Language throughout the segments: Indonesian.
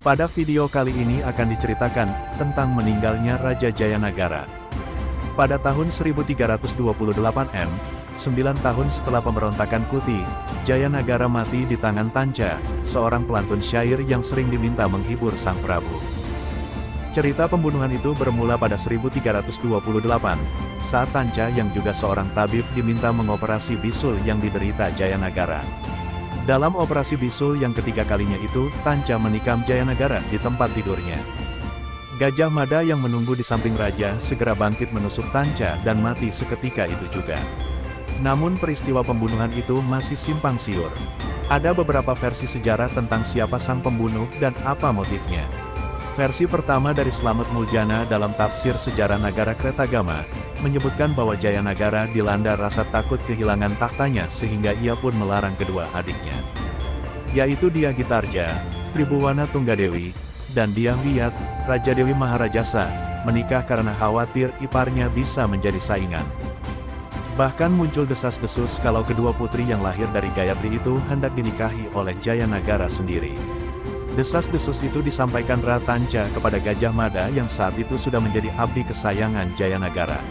Pada video kali ini akan diceritakan tentang meninggalnya Raja Jayanagara. Pada tahun 1328 M, 9 tahun setelah pemberontakan Kuti, Jayanagara mati di tangan Tanca, seorang pelantun syair yang sering diminta menghibur sang prabu. Cerita pembunuhan itu bermula pada 1328, saat Tanca yang juga seorang tabib diminta mengoperasi bisul yang diderita Jayanagara. Dalam operasi bisul yang ketiga kalinya itu, Tanca menikam Jayanagara di tempat tidurnya. Gajah Mada yang menunggu di samping raja segera bangkit menusuk Tanca dan mati seketika itu juga. Namun peristiwa pembunuhan itu masih simpang siur. Ada beberapa versi sejarah tentang siapa sang pembunuh dan apa motifnya. Versi pertama dari Slamet Muljana dalam tafsir sejarah Nagara Kretagama, menyebutkan bahwa Jayanagara dilanda rasa takut kehilangan tahtanya sehingga ia pun melarang kedua adiknya, yaitu Diagitarja, Tribhuwana Tunggadewi, dan Diahwiyat, Raja Dewi Maharajasa, menikah karena khawatir iparnya bisa menjadi saingan. Bahkan muncul desas-desus kalau kedua putri yang lahir dari Gayatri itu hendak dinikahi oleh Jayanagara sendiri. Desas-desus itu disampaikan Ratanca kepada Gajah Mada yang saat itu sudah menjadi abdi kesayangan Jayanagara.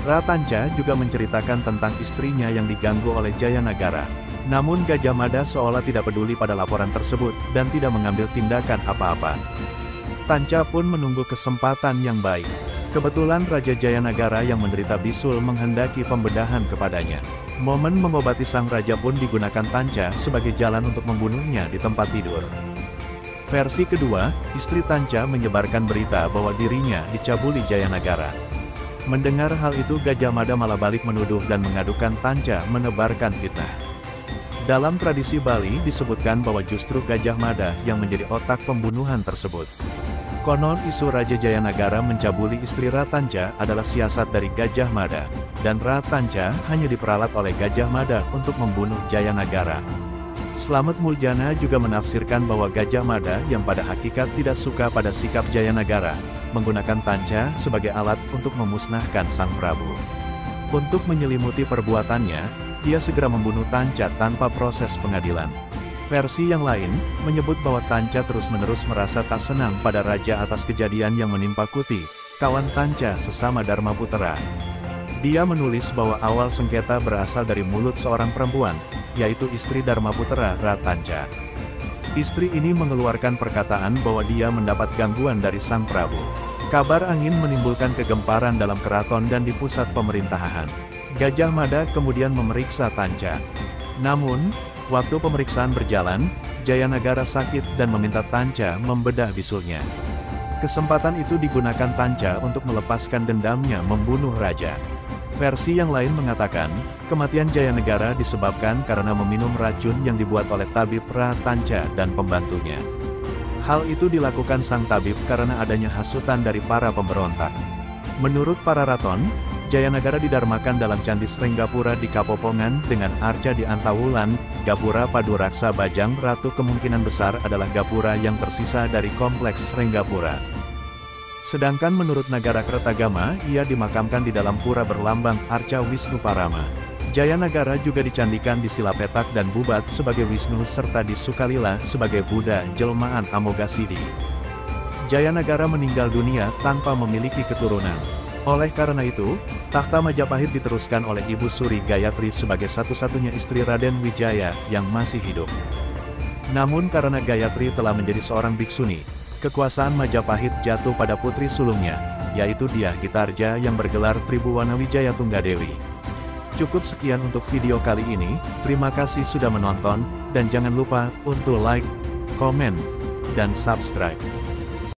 Ratanca juga menceritakan tentang istrinya yang diganggu oleh Jayanagara. Namun Gajah Mada seolah tidak peduli pada laporan tersebut dan tidak mengambil tindakan apa-apa. Tanca pun menunggu kesempatan yang baik. Kebetulan Raja Jayanagara yang menderita bisul menghendaki pembedahan kepadanya. Momen mengobati sang raja pun digunakan Tanca sebagai jalan untuk membunuhnya di tempat tidur. Versi kedua, istri Tanca menyebarkan berita bahwa dirinya dicabuli Jayanagara. Mendengar hal itu Gajah Mada malah balik menuduh dan mengadukan Tanca menebarkan fitnah. Dalam tradisi Bali disebutkan bahwa justru Gajah Mada yang menjadi otak pembunuhan tersebut. Konon isu Raja Jayanagara mencabuli istri Ratanca adalah siasat dari Gajah Mada, dan Ratanca hanya diperalat oleh Gajah Mada untuk membunuh Jayanagara. Slamet Muljana juga menafsirkan bahwa Gajah Mada yang pada hakikat tidak suka pada sikap Jayanagara, menggunakan Tanca sebagai alat untuk memusnahkan sang prabu. Untuk menyelimuti perbuatannya, dia segera membunuh Tanca tanpa proses pengadilan. Versi yang lain, menyebut bahwa Tanca terus-menerus merasa tak senang pada raja atas kejadian yang menimpa Kuti, kawan Tanca sesama Dharmaputera. Dia menulis bahwa awal sengketa berasal dari mulut seorang perempuan, yaitu istri Dharmaputera Ratanca. Istri ini mengeluarkan perkataan bahwa dia mendapat gangguan dari sang prabu. Kabar angin menimbulkan kegemparan dalam keraton dan di pusat pemerintahan. Gajah Mada kemudian memeriksa Tanca. Namun, waktu pemeriksaan berjalan, Jayanagara sakit dan meminta Tanca membedah bisulnya. Kesempatan itu digunakan Tanca untuk melepaskan dendamnya membunuh raja. Versi yang lain mengatakan, kematian Jayanagara disebabkan karena meminum racun yang dibuat oleh tabib Ratanca dan pembantunya. Hal itu dilakukan sang tabib karena adanya hasutan dari para pemberontak. Menurut para raton, Jayanagara didarmakan dalam Candi Srenggapura di Kapopongan dengan arca di Antawulan. Gapura Paduraksa Bajang Ratu kemungkinan besar adalah gapura yang tersisa dari kompleks Srenggapura. Sedangkan menurut Nagara Kretagama, ia dimakamkan di dalam pura berlambang arca Wisnu Parama. Jayanagara juga dicandikan di Silapetak dan Bubat sebagai Wisnu serta di Sukalila sebagai Buddha jelmaan Amoghasiddhi. Jayanagara meninggal dunia tanpa memiliki keturunan. Oleh karena itu, tahta Majapahit diteruskan oleh Ibu Suri Gayatri sebagai satu-satunya istri Raden Wijaya yang masih hidup. Namun karena Gayatri telah menjadi seorang biksuni, kekuasaan Majapahit jatuh pada putri sulungnya, yaitu Diagitarja yang bergelar Tribhuwana Wijaya Tunggadewi. Cukup sekian untuk video kali ini, terima kasih sudah menonton, dan jangan lupa untuk like, komen, dan subscribe.